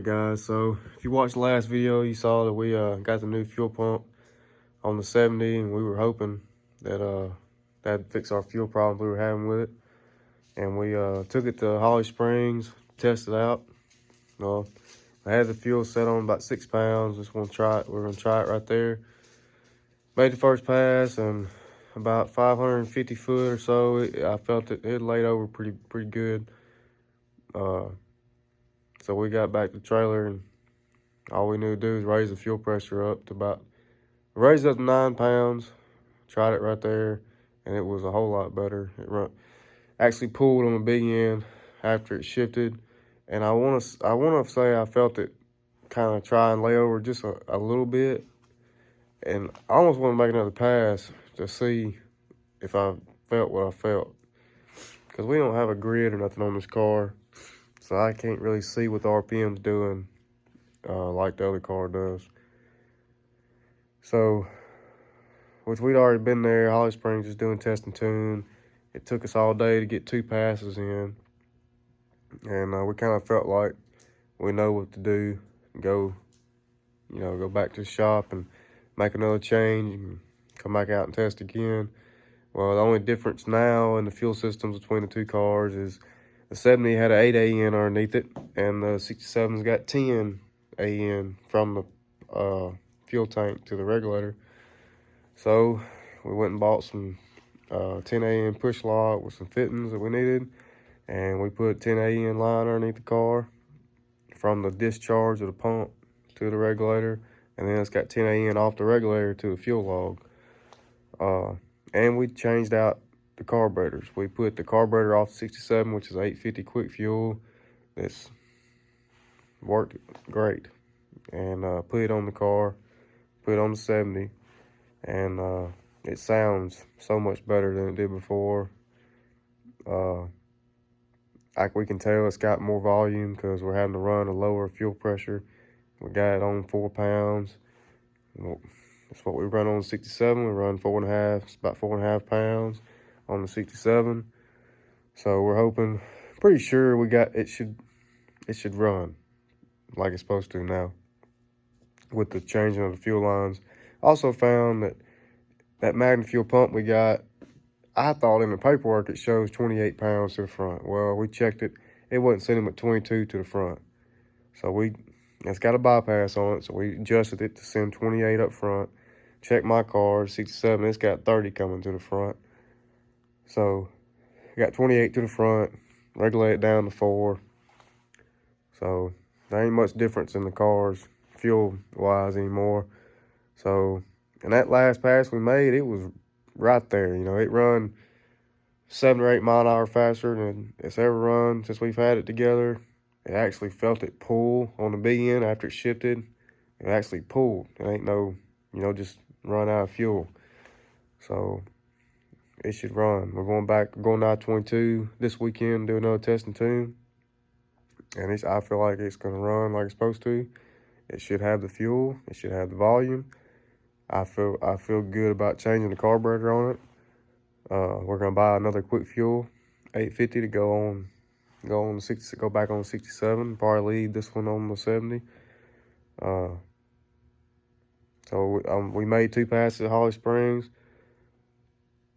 Alright guys, so if you watched the last video, you saw that we got the new fuel pump on the 70, and we were hoping that that'd fix our fuel problems we were having with it. And we took it to Holly Springs, tested out. I had the fuel set on about 6 pounds. Just want to try it. We're gonna try it right there. Made the first pass, and about 550 foot or so, I felt it laid over pretty good. So we got back to the trailer, and all we knew to do is raise the fuel pressure up to raised it up to 9 pounds. Tried it right there, and it was a whole lot better. It actually pulled on the big end after it shifted, and I want to say I felt it kind of try and lay over just a little bit, and I almost want to make another pass to see if I felt what I felt, because we don't have a grid or nothing on this car. So I can't really see what the RPM's doing like the other car does. So, which we'd already been there, Holly Springs, just doing test and tune. It took us all day to get 2 passes in. And we kind of felt like we know what to do. Go back to the shop and make another change and come back out and test again. Well, the only difference now in the fuel systems between the two cars is the 70 had an 8 AN underneath it, and the 67's got 10 AN from the fuel tank to the regulator. So we went and bought some 10 AN push lock with some fittings that we needed, and we put 10 AN line underneath the car from the discharge of the pump to the regulator, and then it's got 10 AN off the regulator to the fuel log. And we changed out the carburetors. We put the carburetor off the 67, which is 850 quick fuel. That's worked great. And put it on the car, put it on the 70, and it sounds so much better than it did before. Like we can tell it's got more volume because we're having to run a lower fuel pressure. We got it on 4 pounds. That's what we run on the 67. We run 4.5. It's about 4.5 pounds on the 67. So we're hoping, pretty sure we got it should run like it's supposed to now with the changing of the fuel lines. Also found that Magna fuel pump we got, I thought in the paperwork it shows 28 pounds to the front. Well, we checked it, it wasn't sending but 22 to the front. So it's got a bypass on it, so we adjusted it to send 28 up front. Check my car, 67, it's got 30 coming to the front. So, got 28 to the front, regulate it down to 4. So, there ain't much difference in the cars, fuel-wise anymore. So, and that last pass we made, it was right there. It run 7 or 8 mile an hour faster than it's ever run since we've had it together. It actually felt it pull on the big end after it shifted. It actually pulled. It ain't no, just run out of fuel. So, it should run. We're going to I-22 this weekend, do another test and tune. And I feel like it's going to run like it's supposed to. It should have the fuel. It should have the volume. I feel good about changing the carburetor on it. We're going to buy another quick fuel 850 to go back on the 67. Probably leave this one on the 70. So we made 2 passes at Holly Springs.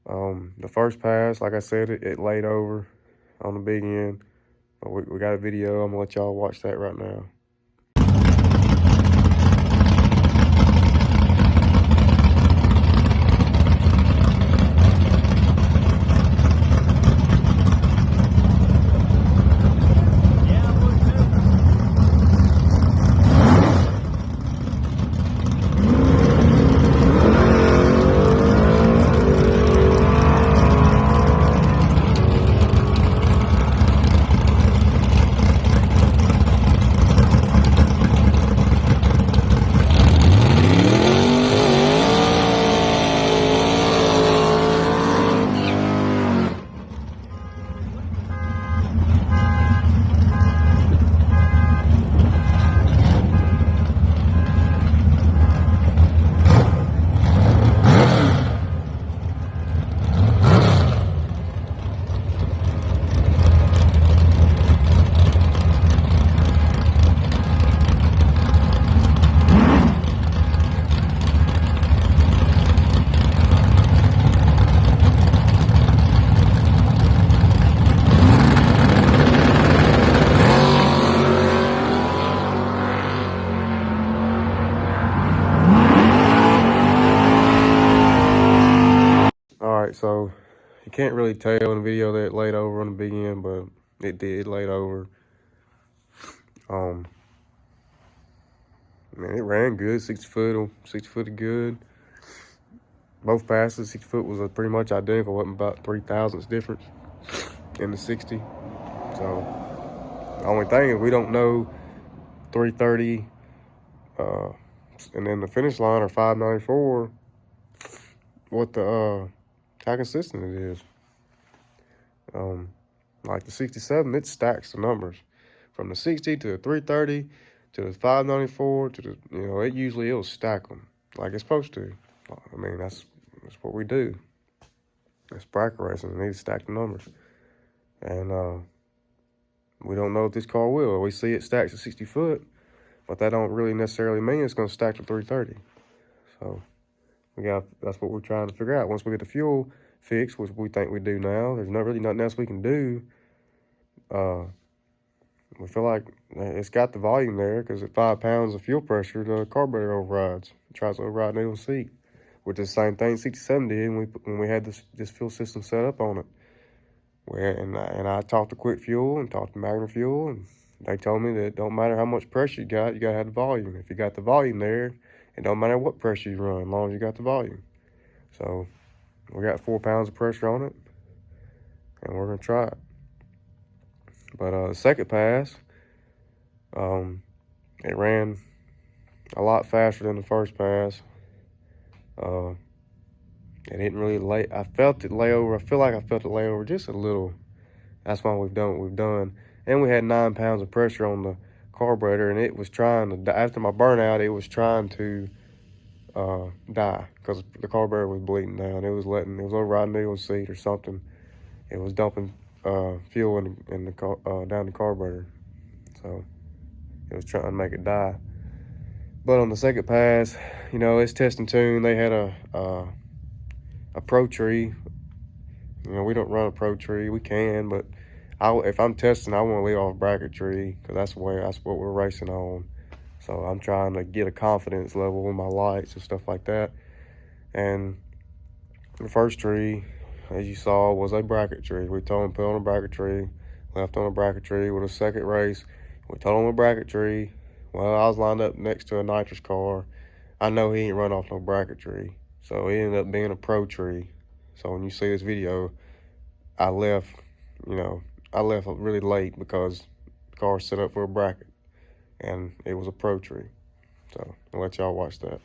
The first pass, like I said, it laid over on the big end. But we got a video. I'm gonna let y'all watch that right now. right, so you can't really tell in the video that it laid over on the big end, but it did. It laid over. Man, it ran good. 60 foot good. Both passes, 60 foot was pretty much identical. Wasn't about 0.003 difference in the 60. So the only thing is we don't know 330, and then the finish line or 594. What the how consistent it is. Like the 67, it stacks the numbers from the 60 to the 330 to the 594 to the, you know, it'll stack them like it's supposed to. I mean, that's what we do. It's bracket racing. We need to stack the numbers, and we don't know if this car will. We see it stacks at 60 foot, but that don't really necessarily mean it's going to stack to 330. So that's what we're trying to figure out. Once we get the fuel fixed, which we think we do now, there's really nothing else we can do. We feel like it's got the volume there because at 5 pounds of fuel pressure, the carburetor overrides. It tries to override the needle seat, which is the same thing 67 did when we had this fuel system set up on it. And I talked to Quick Fuel and talked to Magna Fuel, and they told me that it don't matter how much pressure you got to have the volume. If you got the volume there, it don't matter what pressure you run, as long as you got the volume. So we got 4 pounds of pressure on it, and we're gonna try it. But the second pass, it ran a lot faster than the first pass. It didn't really lay. I felt it lay over. I feel like I felt it lay over just a little. That's why we've done what we've done. And we had 9 pounds of pressure on the carburetor, and it was trying to, after my burnout, it was trying to die because the carburetor was bleeding down. It was overriding the needle seat or something. It was dumping fuel in the car, down the carburetor, so it was trying to make it die. But on the second pass, you know, it's test and tune. They had a Pro Tree. You know, we don't run a Pro Tree. We can, but if I'm testing, I want to leave off bracketry because that's what we're racing on. So I'm trying to get a confidence level with my lights and stuff like that. And the first tree, as you saw, was a bracket tree. We told him to put on a bracket tree, left on a bracket tree. With a second race, we told him a bracket tree. Well, I was lined up next to a nitrous car. I know he ain't run off no bracket tree, so it ended up being a Pro Tree. So when you see this video, I left really late because the car was set up for a bracket, and it was a Pro Tree. So I'll let y'all watch that.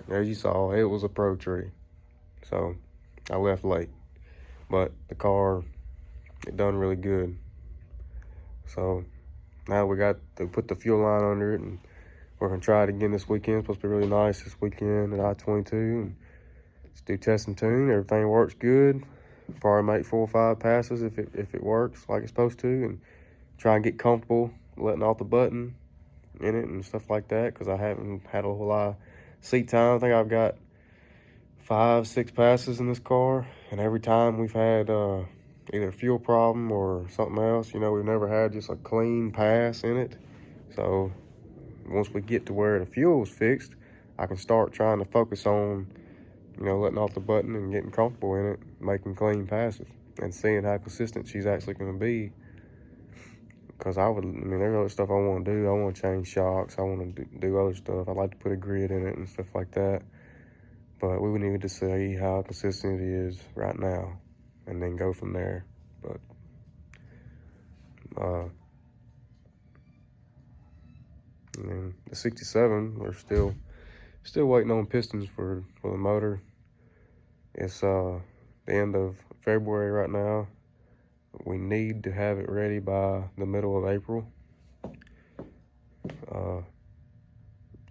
As you saw, it was a Pro Tree, so I left late, but the car, it done really good. So now we got to put the fuel line under it, and we're gonna try it again this weekend. It's supposed to be really nice this weekend at I-22, and let's do test and tune. Everything works good. probably make 4 or 5 passes if it works like it's supposed to, and try and get comfortable letting off the button in it and stuff like that, because I haven't had a whole lot of seat time. I think I've got 5, 6 passes in this car, and every time we've had either a fuel problem or something else. You know, we've never had just a clean pass in it. So once we get to where the fuel's fixed, I can start trying to focus on, you know, letting off the button and getting comfortable in it, making clean passes, and seeing how consistent she's actually going to be. Because I mean, there's other stuff I want to do. I want to change shocks. I want to do other stuff. I like to put a grid in it and stuff like that. But we would need to see how consistent it is right now, and then go from there. But and then the 67, we're still waiting on pistons for the motor. It's the end of February right now. We need to have it ready by the middle of April.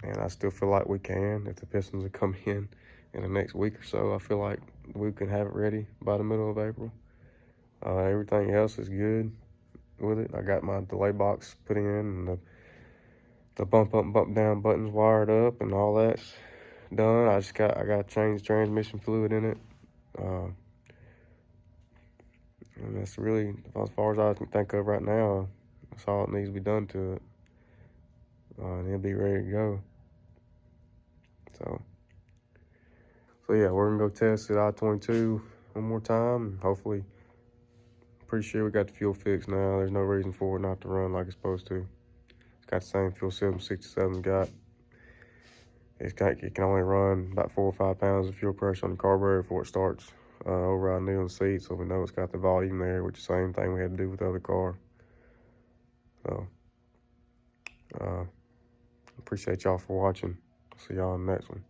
And I still feel like we can. If the pistons will come in the next week or so, I feel like we can have it ready by the middle of April. Everything else is good with it. I got my delay box put in, and the bump up and bump down buttons wired up, and all that's done. I got to change the transmission fluid in it. And that's really, as far as I can think of right now, that's all that needs to be done to it. And it'll be ready to go. So yeah, we're gonna go test at I-22 one more time. Hopefully, pretty sure we got the fuel fixed now. There's no reason for it not to run like it's supposed to. It's got the same fuel system 67 got. It can only run about 4 or 5 pounds of fuel pressure on the carburetor before it starts overriding on the seat. So we know it's got the volume there, which is the same thing we had to do with the other car. So appreciate y'all for watching. See y'all in the next one.